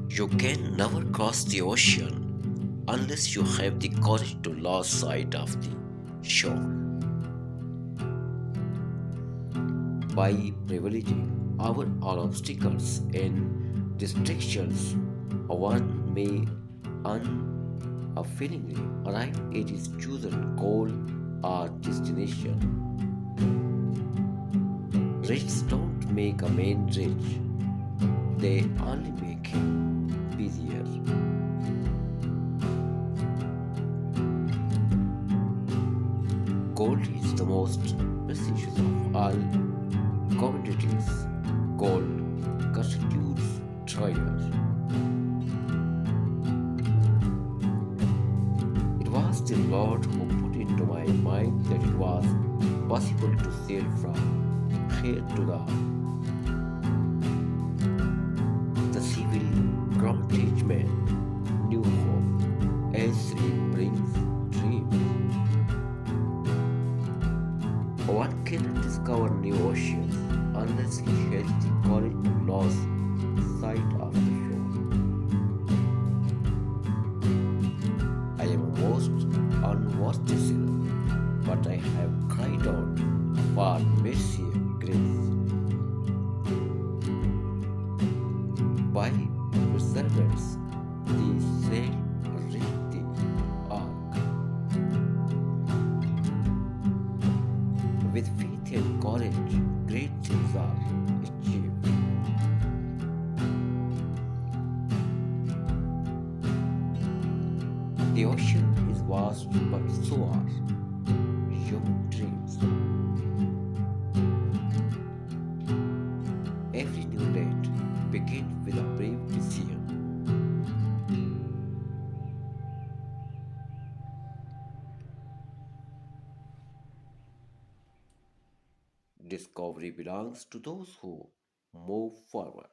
You can never cross the ocean unless you have the courage to lose sight of the shore. By privileging our all obstacles and distractions, one may unwillingly arrive at his chosen goal or destination. Rich don't make a man rich, they only make him busier. Gold is the most precious of all commodities. Gold constitutes treasure. It was the Lord who put into my mind that it was possible to sail from here to the sea will grant each man new hope as sleep brings dreams. One cannot discover new oceans unless he has the courage to lose sight of the shore. I am a most unworthy sinner, but I have cried out for mercy and grace. By perseverance, the sail reached the ark. With faith and courage, great things are achieved. The ocean is vast, but so are human dreams. Every new land begins with a brave decision. Discovery belongs to those who move forward.